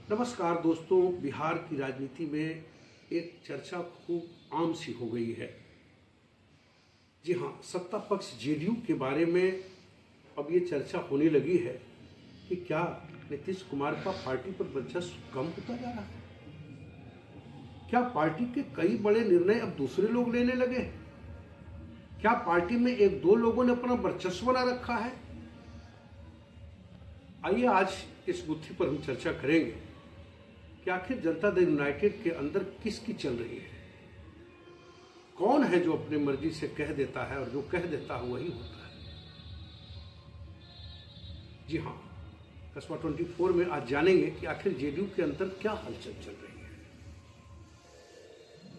नमस्कार दोस्तों, बिहार की राजनीति में एक चर्चा खूब आम सी हो गई है। जी हाँ, सत्ता पक्ष जेडीयू के बारे में अब ये चर्चा होने लगी है कि क्या नीतीश कुमार का पार्टी पर वर्चस्व कम होता जा रहा है। क्या पार्टी के कई बड़े निर्णय अब दूसरे लोग लेने लगे हैं? क्या पार्टी में एक दो लोगों ने अपना वर्चस्व बना रखा है? आइए आज इस गुत्थी पर हम चर्चा करेंगे कि आखिर जनता दल यूनाइटेड के अंदर किसकी चल रही है। कौन है जो अपनी मर्जी से कह देता है और जो कह देता है वही होता है। जी हाँ, कस्बा 24 में आज जानेंगे कि आखिर जेडीयू के अंदर क्या हलचल चल रही है।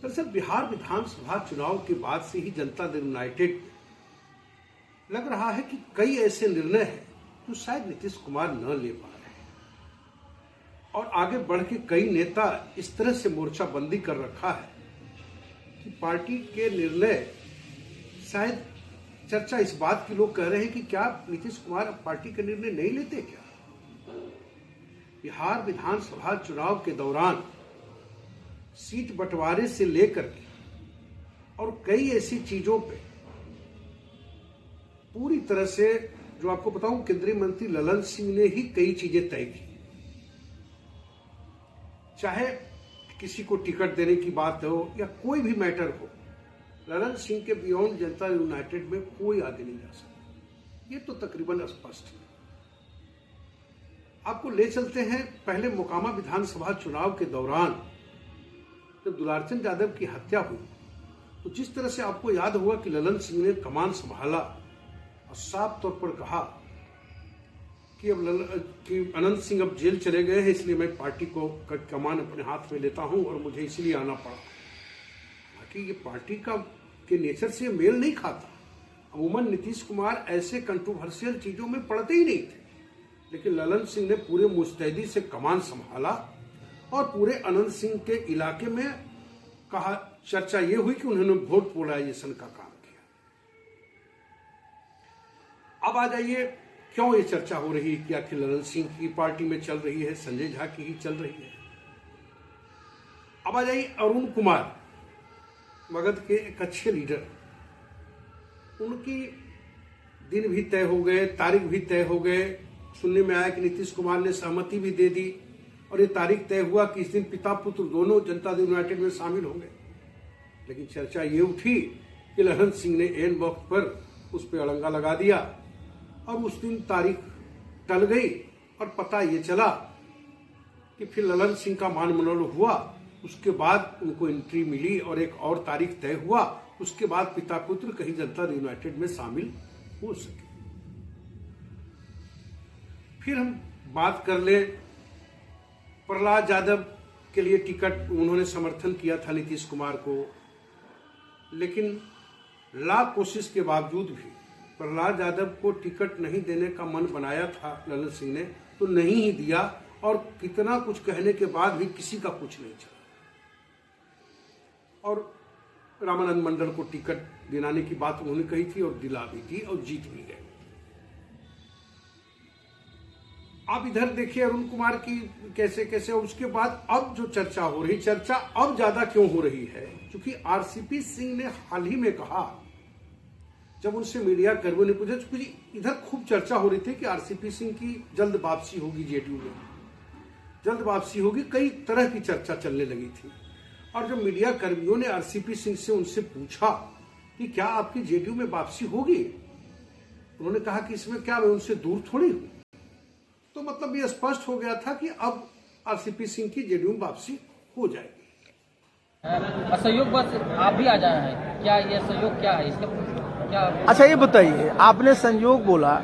दरअसल बिहार विधानसभा चुनाव के बाद से ही जनता दल यूनाइटेड लग रहा है कि कई ऐसे निर्णय हैं जो शायद नीतीश कुमार न ले पा रहे हैं और आगे बढ़ के कई नेता इस तरह से मोर्चाबंदी कर रखा है कि पार्टी के निर्णय शायद चर्चा इस बात की लोग कह रहे हैं कि क्या नीतीश कुमार अब पार्टी के निर्णय नहीं लेते क्या। बिहार विधानसभा चुनाव के दौरान सीट बंटवारे से लेकर के और कई ऐसी चीजों पे पूरी तरह से जो आपको बताऊं, केंद्रीय मंत्री ललन सिंह ने ही कई चीजें तय की। चाहे किसी को टिकट देने की बात हो या कोई भी मैटर हो, ललन सिंह के बियॉन्ड जनता यूनाइटेड में कोई आगे नहीं जा सकता। ये तो तकरीबन स्पष्ट है। आपको ले चलते हैं पहले मोकामा विधानसभा चुनाव के दौरान जब दुलारचंद यादव की हत्या हुई, तो जिस तरह से आपको याद होगा कि ललन सिंह ने कमान संभाला और साफ तौर पर कहा कि अब अनंत सिंह अब जेल चले गए हैं, इसलिए मैं पार्टी को कमान अपने हाथ में लेता हूं और मुझे इसलिए आना पड़ा। बाकी ये पार्टी का के नेचर से मेल नहीं खाता। अमूमन नीतीश कुमार ऐसे कंट्रोवर्शियल चीजों में पड़ते ही नहीं थे, लेकिन ललन सिंह ने पूरे मुस्तैदी से कमान संभाला और पूरे अनंत सिंह के इलाके में कहा, चर्चा ये हुई कि उन्होंने वोट पोलराइजेशन का काम किया। अब आ जाइए, क्यों ये चर्चा हो रही है कि आखिर ललन सिंह की पार्टी में चल रही है, संजय झा की ही चल रही है। अब आ जाइए अरुण कुमार, मगध के एक अच्छे लीडर, उनकी दिन भी तय हो गए, तारीख भी तय हो गए। सुनने में आया कि नीतीश कुमार ने सहमति भी दे दी और ये तारीख तय हुआ कि इस दिन पिता पुत्र दोनों जनता दल यूनाइटेड में शामिल होंगे। लेकिन चर्चा ये उठी कि ललन सिंह ने एन वक्त पर उस पर अड़ंगा लगा दिया और उस दिन तारीख टल गई और पता ये चला कि फिर ललन सिंह का मानमनोल हुआ। उसके बाद उनको एंट्री मिली और एक और तारीख तय हुआ। उसके बाद पिता पुत्र कहीं जनता दल यूनाइटेड में शामिल हो सके। फिर हम बात कर ले, प्रहलाद यादव के लिए टिकट उन्होंने समर्थन किया था नीतीश कुमार को, लेकिन लाख कोशिश के बावजूद भी प्रहलाद यादव को टिकट नहीं देने का मन बनाया था ललन सिंह ने, तो नहीं ही दिया और कितना कुछ कहने के बाद भी किसी का कुछ नहीं चला और रामानंद मंडल को टिकट दिलाने की बात उन्होंने कही थी और दिला भी दी और जीत भी गए। अब इधर देखिए अरुण कुमार की कैसे कैसे, उसके बाद अब जो चर्चा हो रही, चर्चा अब ज्यादा क्यों हो रही है, क्योंकि आरसीपी सिंह ने हाल ही में कहा, जब उनसे मीडिया कर्मियों ने पूछा, क्योंकि इधर खूब चर्चा हो रही थी कि आरसीपी सिंह की जल्द वापसी होगी, जेडीयू में जल्द वापसी होगी, कई तरह की चर्चा चलने लगी थी। और जब मीडिया कर्मियों ने आरसीपी सिंह से उनसे पूछा कि क्या आपकी जेडीयू में वापसी होगी, उन्होंने कहा कि इसमें क्या मैं उनसे दूर थोड़ी हूं। तो मतलब ये स्पष्ट हो गया था कि अब आरसीपी सिंह की जेडीयू में वापसी हो जाएगी। सहयोग बस आप भी आ जाए हैं, क्या ये सहयोग क्या है इसका क्या? अच्छा ये बताइए, आपने संयोग बोला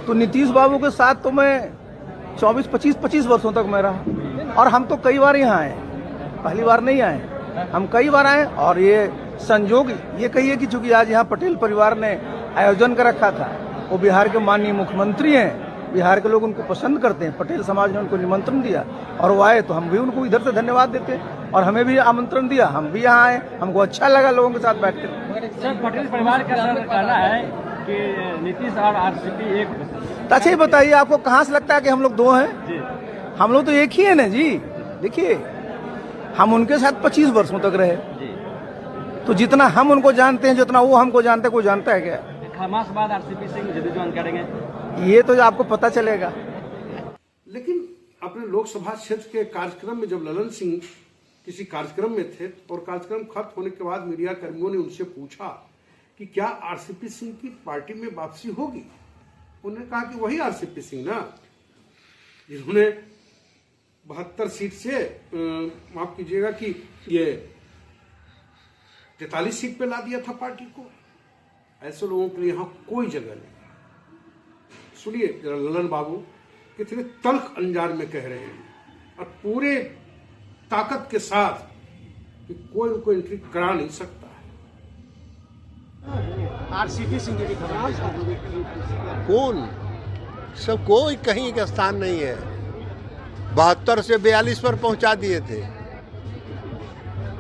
तो नीतीश बाबू के साथ तो मैं 25 वर्षों तक मैं रहा और हम तो कई बार यहाँ आए, पहली बार नहीं आए, हम कई बार आए। और ये संयोग ये कहिए कि चूंकि आज यहाँ पटेल परिवार ने आयोजन कर रखा था, वो बिहार के माननीय मुख्यमंत्री हैं, बिहार के लोग उनको पसंद करते हैं, पटेल समाज ने उनको निमंत्रण दिया और वो आए, तो हम भी उनको इधर से धन्यवाद देते हैं और हमें भी आमंत्रण दिया, हम भी यहाँ आए, हमको अच्छा लगा लोगों के साथ बैठकर। सर, पटेल परिवार का कहना है कि नीतीश और आरसीपी एक। अच्छा ये बताइए, आपको कहाँ से लगता है कि हम लोग दो हैं? हम लोग तो एक ही है ना जी। देखिए, हम उनके साथ 25 वर्षों तक रहे, तो जितना हम उनको जानते हैं, जितना वो हमको जानते हैं, कोई जानता है क्या? खमास बाद आरसीपी सिंह जदयू ज्वाइन करेंगे, ये तो आपको पता चलेगा। लेकिन अपने लोकसभा क्षेत्र के कार्यक्रम में जब ललन सिंह किसी कार्यक्रम में थे और कार्यक्रम खत्म होने के बाद मीडिया कर्मियों ने उनसे पूछा कि क्या आरसीपी सिंह की पार्टी में वापसी होगी, उन्होंने कहा कि वही आरसीपी सिंह ना जिन्होंने 72 सीट से माफ कीजिएगा कि ये 43 सीट पे ला दिया था पार्टी को। ऐसे लोगों के लिए यहां कोई जगह नहीं। सुनिए जरा ललन बाबू कितने तल्ख अंदाज में कह रहे हैं और पूरे ताकत के साथ कि कोई उनको एंट्री करा नहीं सकता है। आरसीपी सिंह की कौन सब कोई कहीं का स्थान नहीं है। 72 से 42 पर पहुंचा दिए थे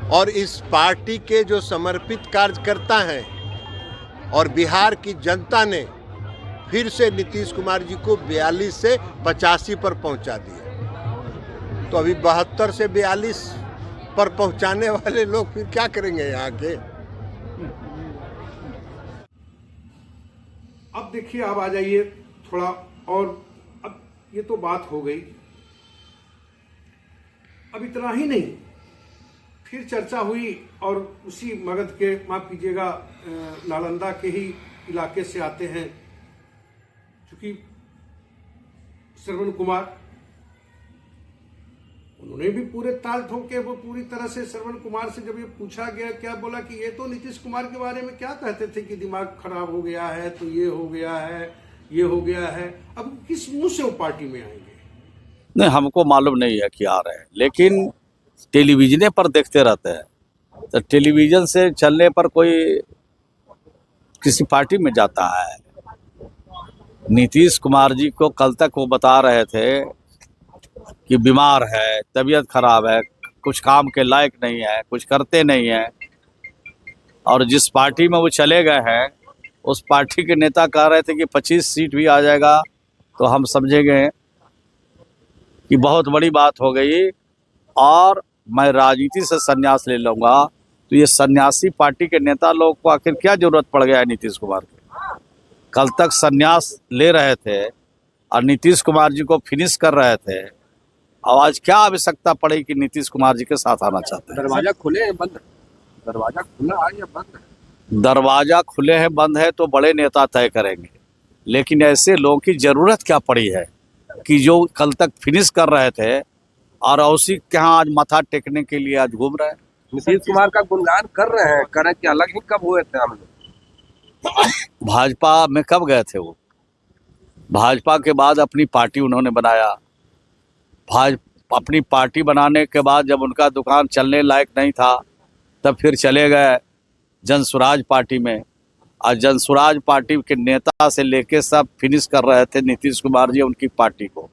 और इस पार्टी के जो समर्पित कार्यकर्ता हैं और बिहार की जनता ने फिर से नीतीश कुमार जी को 42 से 85 पर पहुंचा दिया। तो अभी 72 से 42 पर पहुंचाने वाले लोग फिर क्या करेंगे यहाँ के? अब देखिए, अब आ जाइए थोड़ा और। अब ये तो बात हो गई, अब इतना ही नहीं, फिर चर्चा हुई और उसी मगध के माफ कीजिएगा नालंदा के ही इलाके से आते हैं चूंकि श्रवण कुमार, उन्होंने भी पूरे ताल ठोके। वो पूरी तरह से श्रवण कुमार से जब ये पूछा गया, क्या बोला कि ये तो नीतीश कुमार के बारे में क्या कहते थे कि दिमाग खराब हो गया है, तो ये हो गया है, ये हो गया है। अब किस मुंह से वो पार्टी में आएंगे? नहीं, हमको मालूम नहीं है कि आ रहे हैं, लेकिन टेलीविजन पर देखते रहते हैं। तो टेलीविजन से चलने पर कोई किसी पार्टी में जाता है। नीतीश कुमार जी को कल तक वो बता रहे थे कि बीमार है, तबीयत खराब है, कुछ काम के लायक नहीं है, कुछ करते नहीं है। और जिस पार्टी में वो चले गए हैं, उस पार्टी के नेता कह रहे थे कि 25 सीट भी आ जाएगा तो हम समझेंगे कि बहुत बड़ी बात हो गई और मैं राजनीति से संन्यास ले लूँगा। तो ये सन्यासी पार्टी के नेता लोग को आखिर क्या जरूरत पड़ गया है नीतीश कुमार की? कल तक संन्यास ले रहे थे और नीतीश कुमार जी को फिनिश कर रहे थे, और आज क्या आवश्यकता पड़ी कि नीतीश कुमार जी के साथ आना चाहते हैं? दरवाजा खुले है बंद? दरवाजा खुला है या बंद? दरवाजा खुले हैं बंद है तो बड़े नेता तय करेंगे, लेकिन ऐसे लोगों की जरूरत क्या पड़ी है कि जो कल तक फिनिश कर रहे थे और उसी के यहाँ आज माथा टेकने के लिए आज घूम रहे हैं। नीतीश कुमार का गुणगान कर रहे हैं, करें कि अलग ही कब हुए थे हम लोग? भाजपा में कब गए थे वो? भाजपा के बाद अपनी पार्टी उन्होंने बनाया। अपनी पार्टी बनाने के बाद जब उनका दुकान चलने लायक नहीं था, तब फिर चले गए जनसुराज पार्टी में। और जनसुराज पार्टी के नेता से लेके सब फिनिश कर रहे थे नीतीश कुमार जी उनकी पार्टी को।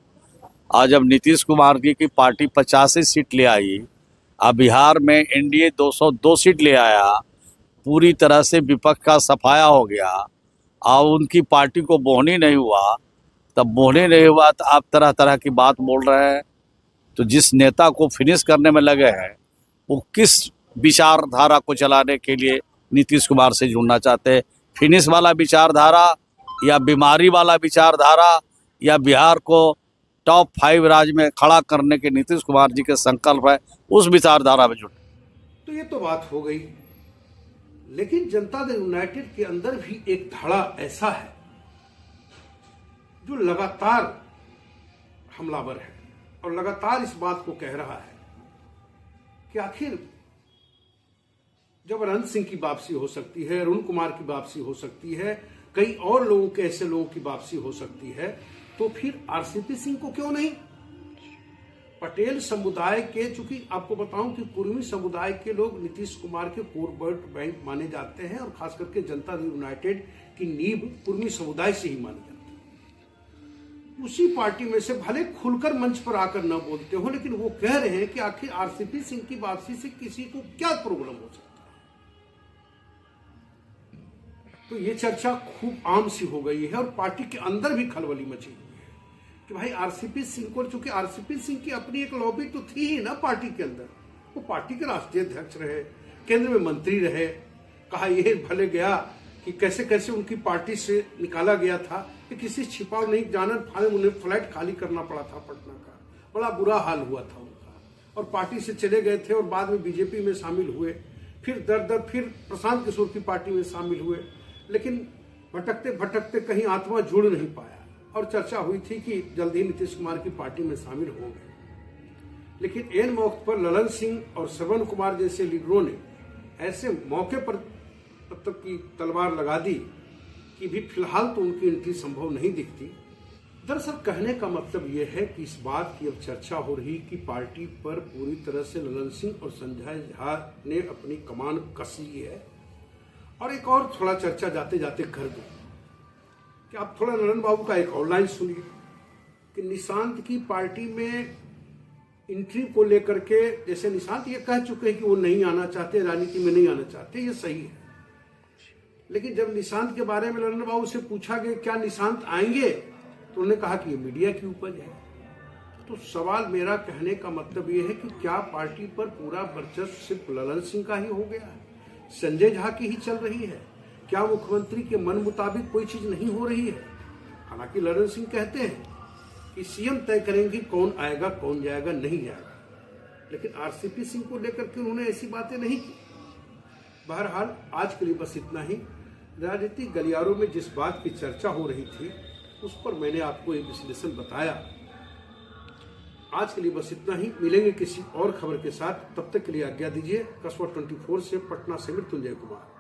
आज जब नीतीश कुमार जी की पार्टी 85 सीट ले आई, अब बिहार में एनडीए 202 सीट ले आया, पूरी तरह से विपक्ष का सफाया हो गया और उनकी पार्टी को बोहनी नहीं हुआ। तब बोहनी नहीं हुआ तो आप तरह तरह की बात बोल रहे हैं। तो जिस नेता को फिनिश करने में लगे हैं, वो किस विचारधारा को चलाने के लिए नीतीश कुमार से जुड़ना चाहते हैं? फिनिश वाला विचारधारा या बीमारी वाला विचारधारा या बिहार को टॉप 5 राज्य में खड़ा करने के नीतीश कुमार जी के संकल्प है, उस विचारधारा में जुटे। तो ये तो बात हो गई, लेकिन जनता दल यूनाइटेड के अंदर भी एक धड़ा ऐसा है जो लगातार हमलावर है और लगातार इस बात को कह रहा है कि आखिर जब अनंत सिंह की वापसी हो सकती है, अरुण कुमार की वापसी हो सकती है, कई और लोगों के ऐसे लोगों की वापसी हो सकती है, तो फिर आरसीपी सिंह को क्यों नहीं? पटेल समुदाय के, चूंकि आपको बताऊं कि कुर्मी समुदाय के लोग नीतीश कुमार के कोर वोट बैंक माने जाते हैं और खास करके जनता दल यूनाइटेड की नींव कुर्मी समुदाय से ही मानी जाती है। उसी पार्टी में से भले खुलकर मंच पर आकर न बोलते हो, लेकिन वो कह रहे हैं कि आखिर आरसीपी सिंह की वापसी से किसी को क्या प्रॉब्लम हो सकता है। तो ये चर्चा खूब आम सी हो गई है और पार्टी के अंदर भी खलबली मची हुई है। कि भाई आरसीपी सिंह को, चूंकि आरसीपी सिंह की अपनी एक लॉबी तो थी ही ना पार्टी के अंदर, वो पार्टी के राष्ट्रीय अध्यक्ष रहे, केंद्र में मंत्री रहे, कहा यह भले गया कि कैसे कैसे उनकी पार्टी से निकाला गया था कि किसी छिपाव नहीं जानन फाने उन्हें फ्लैट खाली करना पड़ा था पटना का, बड़ा बुरा हाल हुआ था उनका, और पार्टी से चले गए थे और बाद में बीजेपी में शामिल हुए, फिर दर फिर प्रशांत किशोर की पार्टी में शामिल हुए, लेकिन भटकते भटकते कहीं आत्मा जुड़ नहीं पाया और चर्चा हुई थी कि जल्द ही नीतीश कुमार की पार्टी में शामिल हो गए। लेकिन एन मौके पर ललन सिंह और श्रवण कुमार जैसे लीडरों ने ऐसे मौके पर मतलब की तलवार लगा दी कि भी फिलहाल तो उनकी एंट्री संभव नहीं दिखती। दरअसल कहने का मतलब यह है कि इस बात की अब चर्चा हो रही कि पार्टी पर पूरी तरह से ललन सिंह और संजय झा ने अपनी कमान कस ली है। और एक और थोड़ा चर्चा जाते जाते कर दूं कि आप थोड़ा ललन बाबू का एक और लाइन सुनिए कि निशांत की पार्टी में एंट्री को लेकर के, जैसे निशांत ये कह चुके हैं कि वो नहीं आना चाहते, राजनीति में नहीं आना चाहते, ये सही है, लेकिन जब निशांत के बारे में ललन बाबू से पूछा गया क्या निशांत आएंगे तो उन्होंने कहा कि ये मीडिया की उपज है। तो सवाल मेरा कहने का मतलब ये है कि क्या पार्टी पर पूरा वर्चस्व सिर्फ ललन सिंह का ही हो गया है, संजय झा की ही चल रही है? क्या मुख्यमंत्री के मन मुताबिक कोई चीज नहीं हो रही है? हालांकि ललन सिंह कहते हैं कि सीएम तय करेंगे कौन आएगा कौन जाएगा नहीं जाएगा, लेकिन आरसीपी सिंह को लेकर के उन्होंने ऐसी बातें नहीं की। बहरहाल आज के लिए बस इतना ही। राजनीतिक गलियारों में जिस बात की चर्चा हो रही थी उस पर मैंने आपको एक विश्लेषण बताया। आज के लिए बस इतना ही, मिलेंगे किसी और खबर के साथ, तब तक के लिए आज्ञा दीजिए। कस्बा 24 से पटना से मृत्युंजय कुमार।